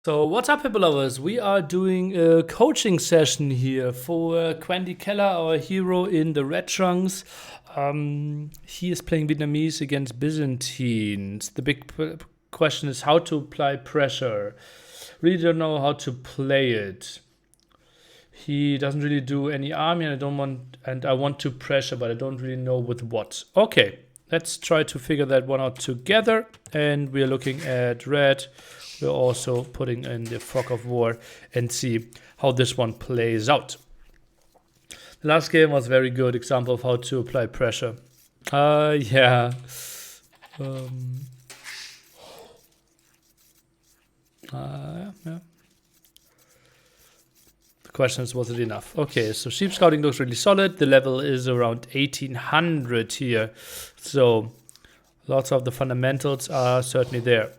So what's up, people lovers? We are doing a coaching session here for Quandy Keller, our hero in the red trunks. He is playing Vietnamese against Byzantines. The big question is how to apply pressure. Really don't know how to play it. He doesn't really do any army, and I want to pressure, but I don't really know with what. Okay, let's try to figure that one out together. And we're looking at red. We're also putting in the Fog of War and see how this one plays out. The last game was a very good example of how to apply pressure. Yeah. Yeah. The question is, was it enough? Okay, so sheep scouting looks really solid. The level is around 1800 here. So lots of the fundamentals are certainly there.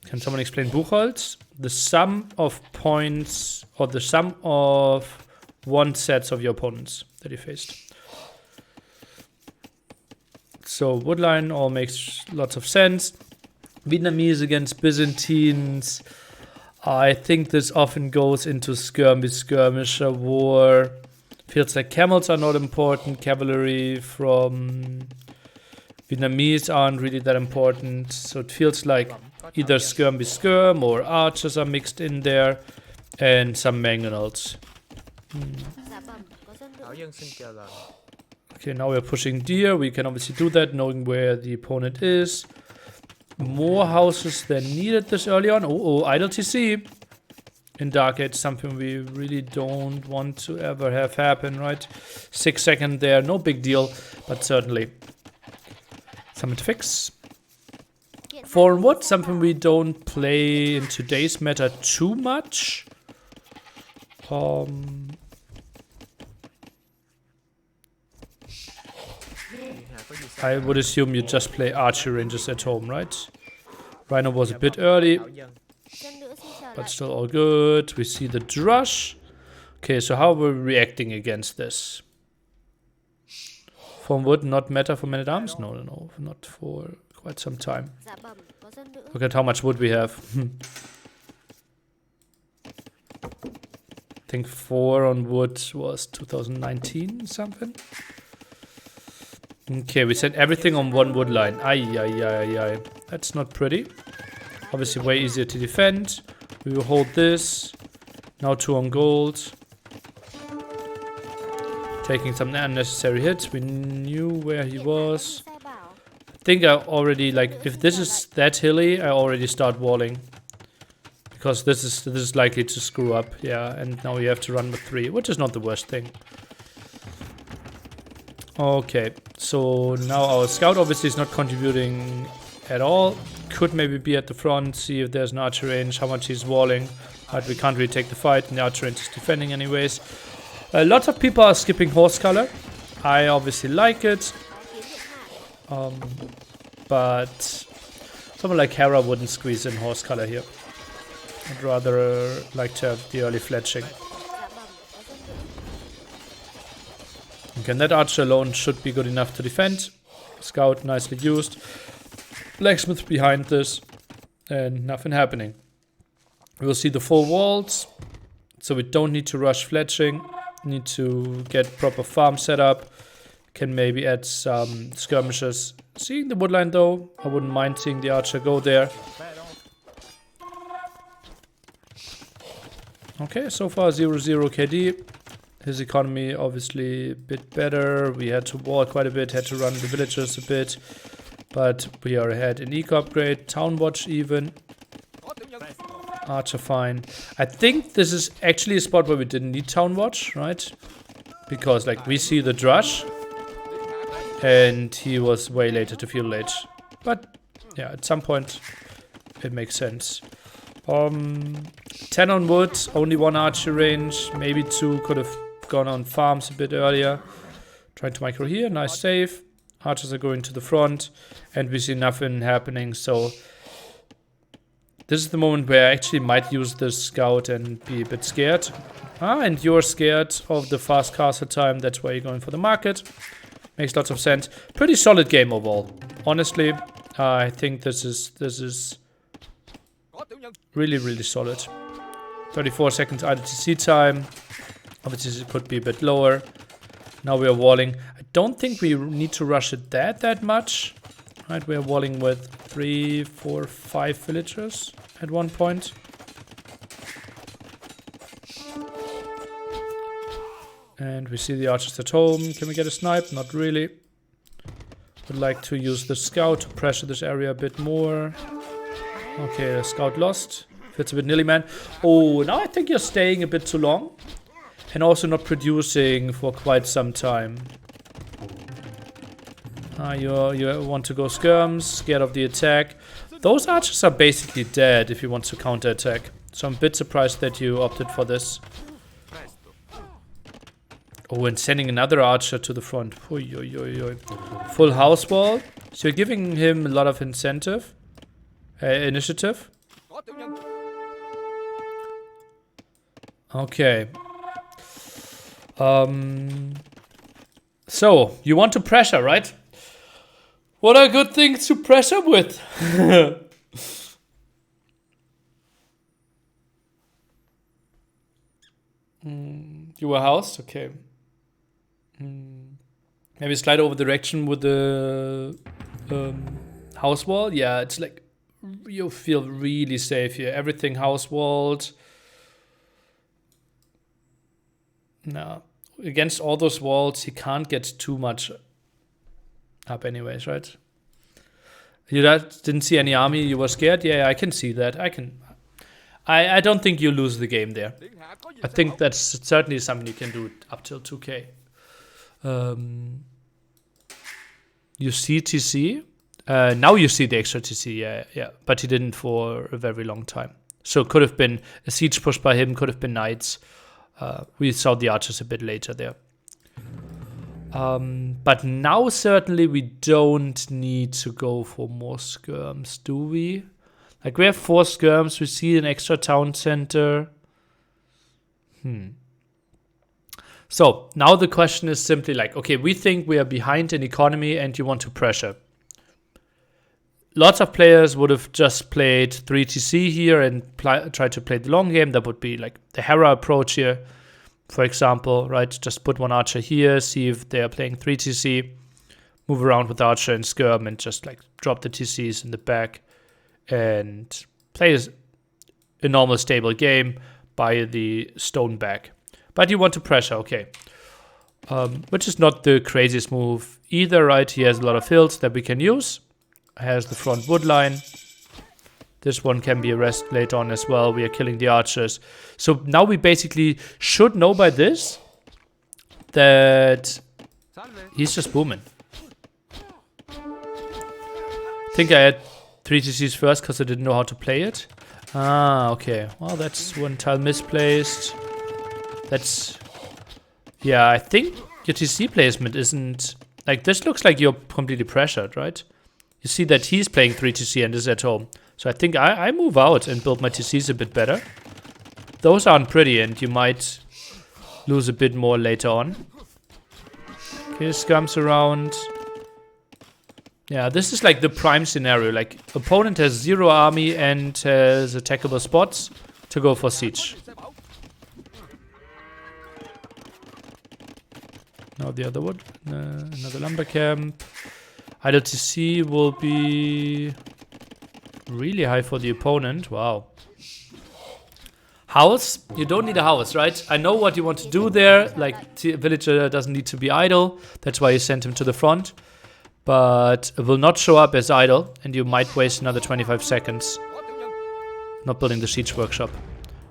Can someone explain Buchholz? The sum of points, or the sum of one sets of your opponents that you faced. So Woodline all makes lots of sense. Vietnamese against Byzantines. I think this often goes into skirmisher war. Feels like camels are not important. Cavalry from Vietnamese aren't really that important. So it feels like either skirm or archers are mixed in there. And some mangonels. Okay, now we're pushing deer. We can obviously do that knowing where the opponent is. More houses than needed this early on. Oh, idle TC. In Dark Age, something we really don't want to ever have happen, right? 6 seconds there, no big deal, but certainly something to fix. Foreign Wood, something we don't play in today's meta too much. I would assume you just play archer ranges at home, right? Rhino was a bit early, but still all good. We see the Drush. Okay, so how are we reacting against this? From Wood, not meta for Man-at-Arms? No, not for quite some time. Look at how much wood we have. I think 4 on wood was 2019 something. Okay, we set everything on one wood line. Ay. That's not pretty. Obviously way easier to defend. We will hold this. Now 2 on gold. Taking some unnecessary hits. We knew where he was. I think I already, like, if this is that hilly, I already start walling. Because this is likely to screw up. Yeah, and now you have to run with 3, which is not the worst thing. Okay, so now our scout obviously is not contributing at all. Could maybe be at the front, see if there's an archer range, how much he's walling. But we can't really take the fight, and the archer range is defending anyways. Lots of people are skipping horse color. I obviously like it. But someone like Hera wouldn't squeeze in horse color here. I'd rather like to have the early fletching. Okay, and that archer alone should be good enough to defend. Scout nicely used. Blacksmith behind this. And nothing happening. We'll see the full walls. So we don't need to rush fletching. Need to get proper farm set up. Can maybe add some skirmishers. Seeing the woodline though, I wouldn't mind seeing the archer go there. Okay, so far 0-0 KD. His economy obviously a bit better. We had to wall quite a bit, had to run the villagers a bit. But we are ahead in eco upgrade, town watch even. Archer fine. I think this is actually a spot where we didn't need town watch, right? Because like we see the Drush. And he was way later to Feudal Age. But yeah, at some point it makes sense. 10 on wood, only 1 archer range, maybe 2 could have gone on farms a bit earlier. Trying to micro here, nice save. Archers are going to the front and we see nothing happening, so this is the moment where I actually might use the scout and be a bit scared. And you're scared of the fast castle time, that's why you're going for the market. Makes lots of sense. Pretty solid game overall. Honestly, I think this is really, really solid. 34 seconds IDTC time. Obviously, it could be a bit lower. Now we are walling. I don't think we need to rush it that much. Right, we are walling with 3, 4, 5 villagers at one point. And we see the archers at home. Can we get a snipe? Not really. Would like to use the scout to pressure this area a bit more. Okay, the scout lost. Fits a bit nearly, man. Oh, now I think you're staying a bit too long. And also not producing for quite some time. You want to go skirms, scared of the attack. Those archers are basically dead if you want to counter attack. So I'm a bit surprised that you opted for this. Oh, and sending another archer to the front. Oy, oy, oy, oy. Full house wall. So you're giving him a lot of initiative. Okay. So, you want to pressure, right? What are good things to pressure with? You were housed? Okay. Maybe slide over direction with the house wall? Yeah, it's like you feel really safe here. Everything house walled. No. Against all those walls, he can't get too much up anyways, right? You didn't see any army, you were scared? Yeah, I can see that. I don't think you lose the game there. I think that's certainly something you can do up till 2k. You see TC. Now you see the extra TC, yeah. But he didn't for a very long time. So it could have been a siege push by him, could have been knights. We saw the archers a bit later there. But now certainly we don't need to go for more skirms, do we? Like we have 4 skirms, we see an extra town center. So now the question is simply like, okay, we think we are behind in economy and you want to pressure. Lots of players would have just played 3TC here and tried to play the long game. That would be like the Hera approach here, for example, right? Just put one archer here, see if they are playing 3TC, move around with archer and skirm and just like drop the TCs in the back and play a normal stable game by the stone back. But you want to pressure, okay. Which is not the craziest move either, right? He has a lot of hills that we can use. Has the front wood line. This one can be a rest later on as well. We are killing the archers. So now we basically should know by this that he's just booming. I think I had 3 TCs first because I didn't know how to play it. Ah, okay. Well, that's one tile misplaced. That's... Yeah, I think your TC placement isn't... Like, this looks like you're completely pressured, right? You see that he's playing 3 TC and is at home. So I think I move out and build my TCs a bit better. Those aren't pretty and you might lose a bit more later on. Okay, scums around. Yeah, this is like the prime scenario. Like, opponent has 0 army and has attackable spots to go for siege. Now the other wood. Another lumber camp. Idle TC will be really high for the opponent. Wow. House? You don't need a house, right? I know what you want to do there. Like, villager doesn't need to be idle. That's why you sent him to the front. But it will not show up as idle. And you might waste another 25 seconds not building the siege workshop.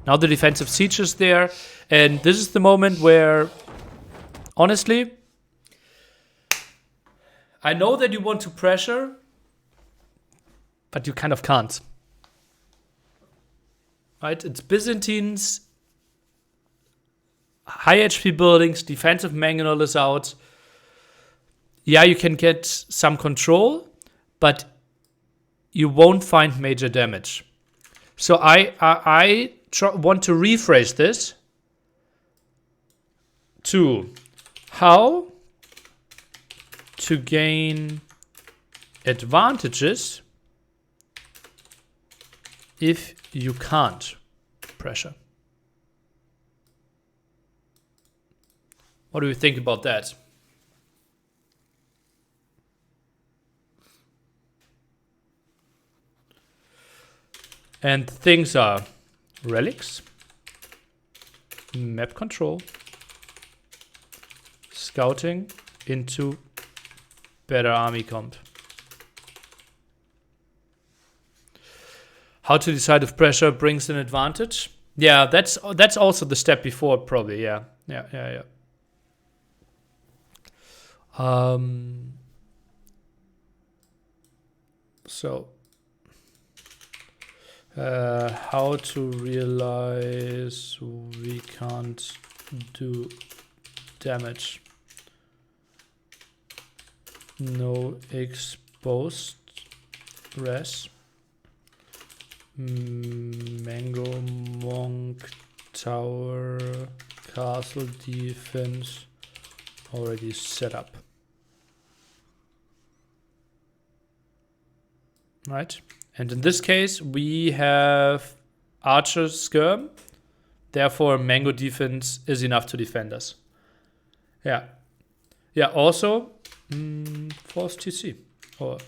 Now the defensive siege is there. And this is the moment where, honestly, I know that you want to pressure, but you kind of can't. Right? It's Byzantines, high HP buildings, defensive mangonel is out. Yeah, you can get some control, but you won't find major damage. So I want to rephrase this to how to gain advantages if you can't pressure. What do you think about that? And things are relics, map control, scouting into better army comp. How to decide if pressure brings an advantage? Yeah, that's also the step before, probably. Yeah. So, how to realize we can't do damage? No exposed res. Mango, monk, tower, castle defense already set up. Right? And in this case, we have archer skirm. Therefore, mango defense is enough to defend us. Yeah. Yeah, also, force TC. Or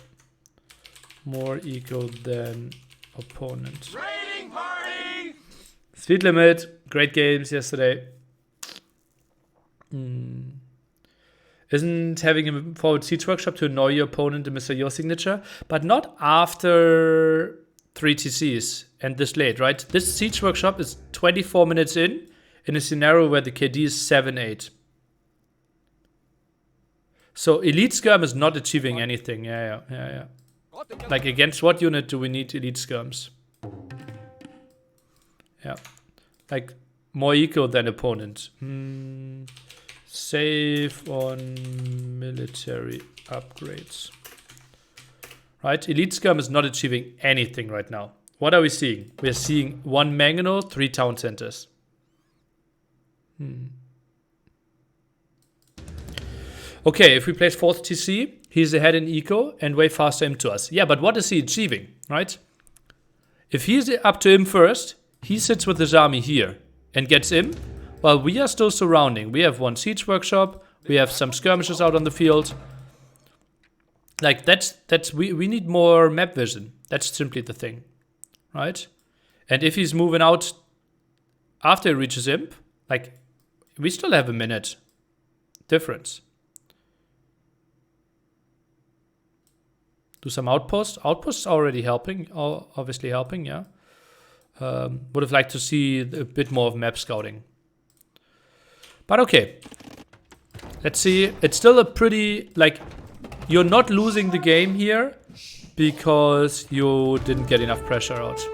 more eco than opponent. Raiding party! Speed limit. Great games yesterday. Isn't having a forward siege workshop to annoy your opponent and miss your signature, but not after 3 TCs and this late, right? This siege workshop is 24 minutes in a scenario where the KD is 7-8. So elite skirm is not achieving anything. Yeah. Like, against what unit do we need elite skirms? Yeah. Like, more eco than opponent. Save on military upgrades. Right? Elite skirm is not achieving anything right now. What are we seeing? We're seeing 1 mangonel, 3 town centers. Okay, if we place 4th TC, he's ahead in eco and way faster into us. Yeah, but what is he achieving, right? If he's up to him first, he sits with his army here and gets him, while we are still surrounding. We have 1 siege workshop, we have some skirmishes out on the field. Like, we need more map vision. That's simply the thing, right? And if he's moving out after he reaches imp, like, we still have a minute difference. Do some outposts. Outposts already helping, obviously helping, yeah. Would have liked to see a bit more of map scouting. But okay. Let's see. It's still a pretty, like, you're not losing the game here because you didn't get enough pressure out.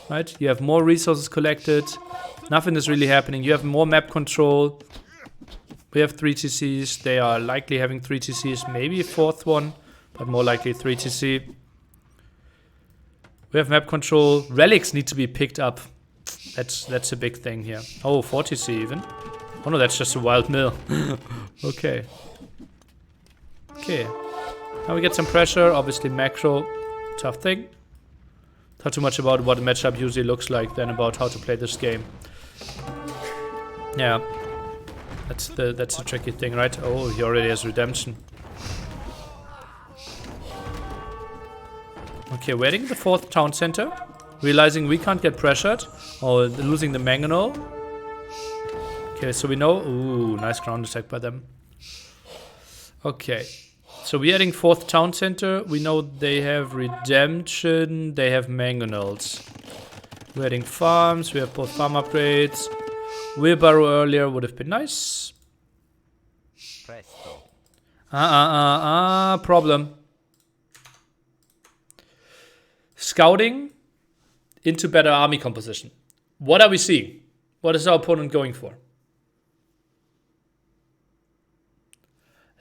Right? You have more resources collected. Nothing is really happening. You have more map control. We have 3 TCs. They are likely having 3 TCs. Maybe a 4th one. But more likely 3 TC. We have map control. Relics need to be picked up. That's a big thing here. Oh, 4 TC even. Oh no, that's just a wild mill. Okay. Okay. Now we get some pressure. Obviously macro. Tough thing. Not too much about what a matchup usually looks like than about how to play this game. Yeah. That's the tricky thing, right? Oh, he already has redemption. Okay, we're adding the 4th town center. Realizing we can't get pressured. Or losing the mangonel. Okay, so we know... Ooh, nice ground attack by them. Okay. So we're adding 4th town center. We know they have redemption. They have mangonels. We're adding farms. We have both farm upgrades. Wheelbarrow earlier would have been nice. Problem. Scouting into better army composition. What are we seeing? What is our opponent going for?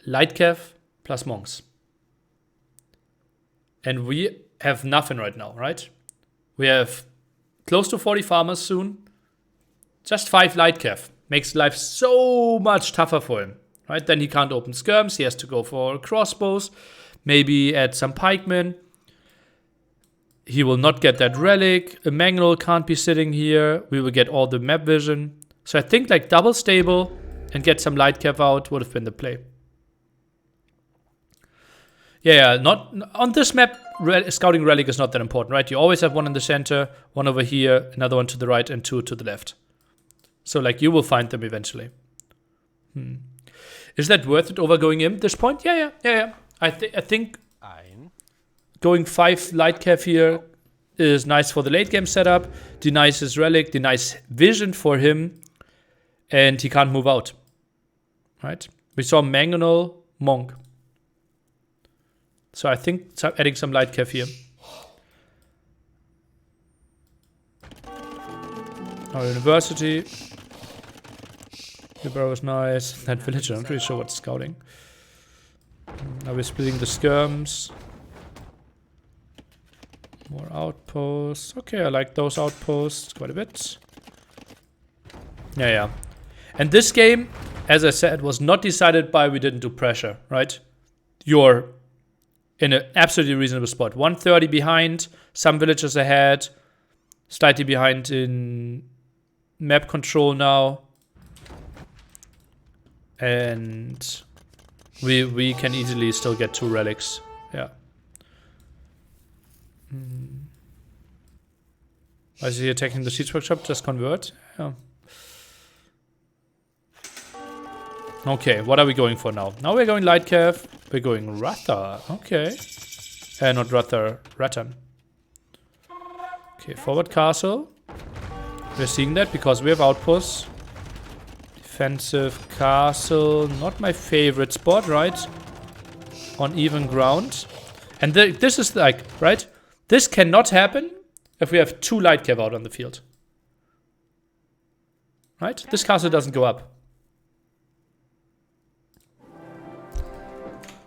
Light cav plus monks. And we have nothing right now, right? We have close to 40 farmers soon. Just 5 light cav. Makes life so much tougher for him. right? Then he can't open skirms. He has to go for crossbows, maybe add some pikemen. He will not get that relic. A Mangonel can't be sitting here. We will get all the map vision. So I think like double stable and get some light cav out would have been the play. Yeah, not on this map. Scouting relic is not that important, right? You always have one in the center, one over here, another one to the right, and two to the left. So like you will find them eventually. Is that worth it over going in this point? Yeah. I think going 5 light cav here is nice for the late game setup. Denies his relic, denies vision for him, and he can't move out. Right? We saw Mangonel, Monk. So I think adding some light cav here. Our university. The barrow is nice. That villager, I'm not really sure what's scouting. Now we're splitting the skirms. More outposts. Okay, I like those outposts quite a bit. Yeah. And this game, as I said, was not decided by we didn't do pressure, right? You're in an absolutely reasonable spot. 130 behind, some villagers ahead, slightly behind in map control now. And we can easily still get 2 relics. Yeah. Why is he attacking the siege workshop? Just convert? Yeah. Okay, what are we going for now? Now we're going light cav. We're going Ratha. Okay. Not Ratha, Rattan. Okay, forward castle. We're seeing that because we have outposts. Defensive castle. Not my favorite spot, right? On even ground. And this is like, right? This cannot happen if we have 2 light cav out on the field. Right? This castle doesn't go up.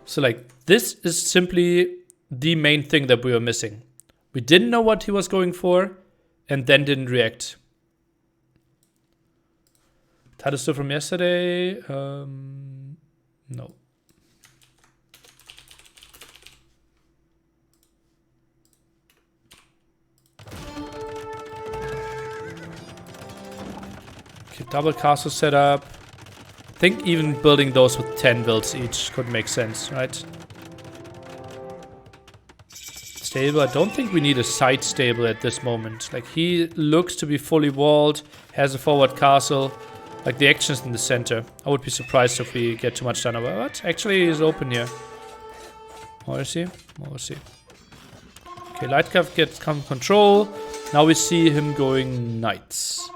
So like, this is simply the main thing that we were missing. We didn't know what he was going for, and then didn't react. Title still from yesterday? No. Okay, double castle setup. I think even building those with 10 builds each could make sense, right? Stable. I don't think we need a side stable at this moment. Like, he looks to be fully walled, has a forward castle. Like, the action's in the center. I would be surprised if we get too much done over. What? Actually, he's open here. Or is he? Or is he? Okay, light cav gets control. Now we see him going knights.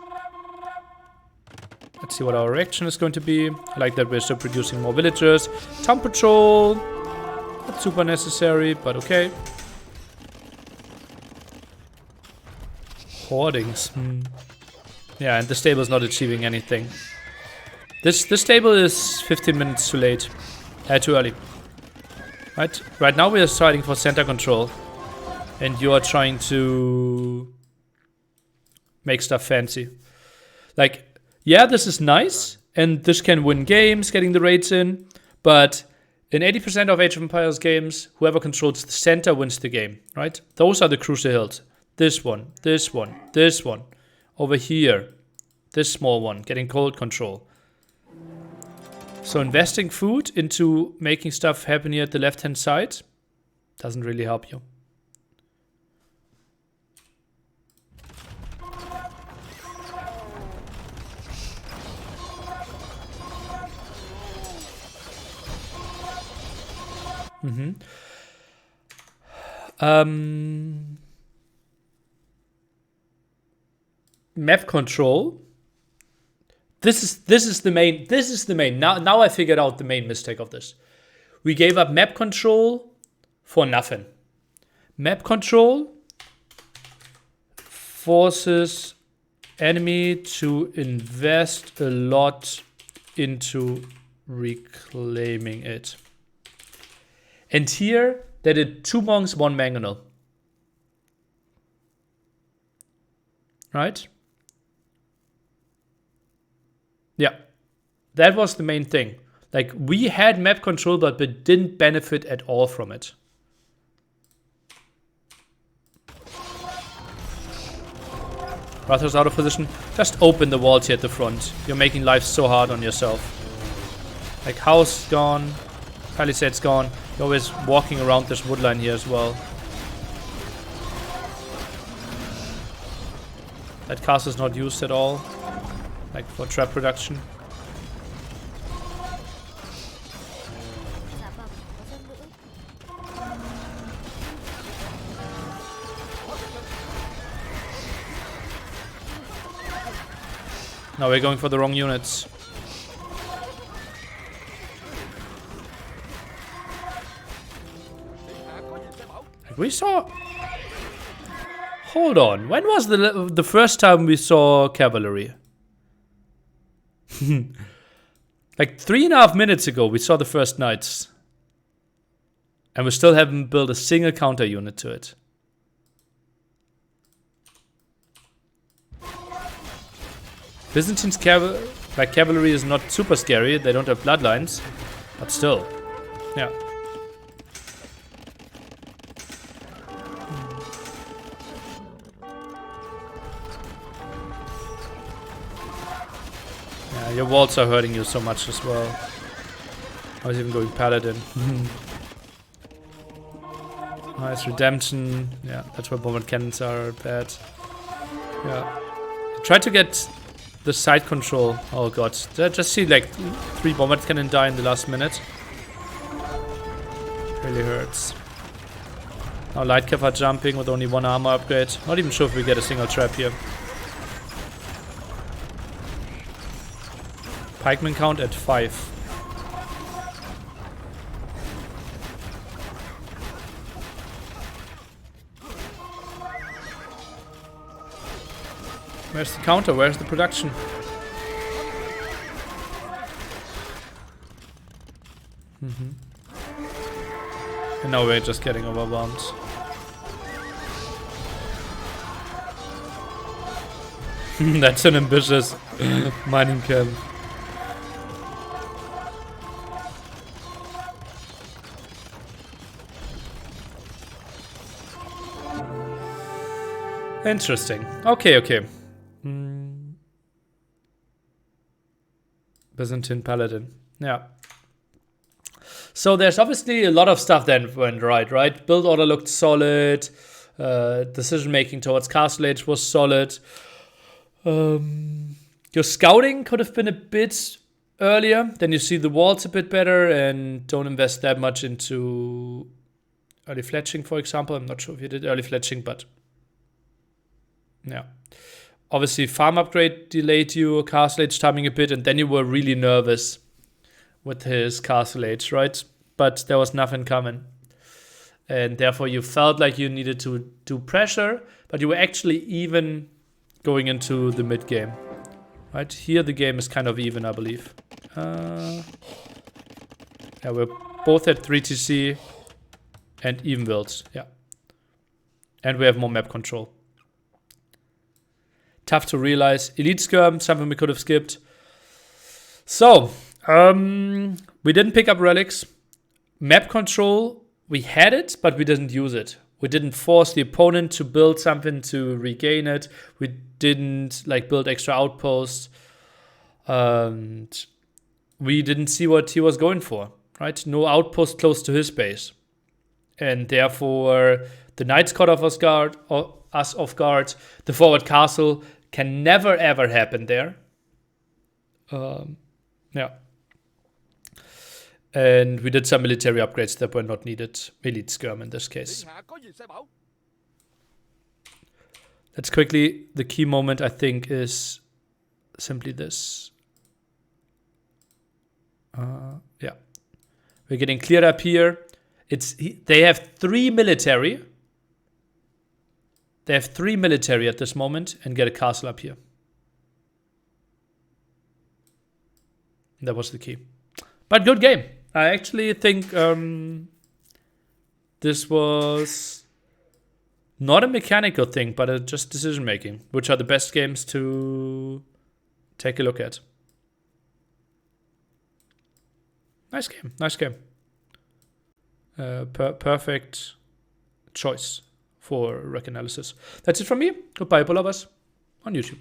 Let's see what our reaction is going to be. I like that we're still producing more villagers. Town patrol. Not super necessary, but okay. Hoardings. Yeah, and the stable is not achieving anything. This stable is 15 minutes too late. Too early. Right now we are fighting for center control. And you are trying to make stuff fancy. Like, yeah, this is nice, and this can win games, getting the raids in, but in 80% of Age of Empires games, whoever controls the center wins the game, right? Those are the crucial hills. This one, this one, this one. Over here, this small one, getting cold control. So investing food into making stuff happen here at the left-hand side doesn't really help you. Map control. This is the main. Now I figured out the main mistake of this. We gave up map control for nothing. Map control forces enemy to invest a lot into reclaiming it. And here, they did 2 monks, 1 mangonel. Right? Yeah. That was the main thing. Like, we had map control, but we didn't benefit at all from it. Ratha's out of position. Just open the walls here at the front. You're making life so hard on yourself. Like, house gone. Palisade's gone. You're always walking around this wood line here as well. That castle is not used at all. Like, for trap production. No, we're going for the wrong units. Like, we saw... Hold on. When was the first time we saw cavalry? Like 3.5 minutes ago, we saw the first knights. And we still haven't built a single counter unit to it. Byzantine's cavalry is not super scary. They don't have bloodlines. But still. Yeah. Yeah, your walls are hurting you so much as well. I was even going paladin. Nice redemption. Yeah, that's where bombard cannons are bad. Yeah. Try to get the side control. Oh god. Did I just see like 3 bombard cannon die in the last minute? Really hurts. Now light cav are jumping with only 1 armor upgrade. Not even sure if we get a single trap here. Pikeman count at 5. Where's the counter? Where's the production? And now we're just getting overwhelmed. That's an ambitious mining camp. Interesting. Okay, okay. Byzantine Paladin. Yeah. So there's obviously a lot of stuff that went right? Build order looked solid. Decision making towards Castle Age was solid. Your scouting could have been a bit earlier. Then you see the walls a bit better and don't invest that much into early fletching, for example. I'm not sure if you did early fletching, but yeah. Obviously, farm upgrade delayed you, Castle Age timing a bit, and then you were really nervous with his Castle Age, right? But there was nothing coming. And therefore, you felt like you needed to do pressure, but you were actually even going into the mid game. Right? Here, the game is kind of even, I believe. Yeah, we're both at 3 TC and even builds. Yeah. And we have more map control. Tough to realize. Elite Skirm, something we could have skipped. So, we didn't pick up relics. Map control, we had it, but we didn't use it. We didn't force the opponent to build something to regain it. We didn't like build extra outposts. And we didn't see what he was going for, right? No outpost close to his base. And therefore, the knights caught us off guard. The forward castle can never ever happen there. Yeah. And we did some military upgrades that were not needed. Elite Skirm in this case. Let's quickly, the key moment I think is simply this. Yeah. We're getting cleared up here. They have 3 military. They have 3 military at this moment and get a castle up here. That was the key. But good game. I actually think this was not a mechanical thing, but just decision making, which are the best games to take a look at. Nice game. Nice game. Perfect choice for rec analysis. That's it from me. Goodbye, Bullovers on YouTube.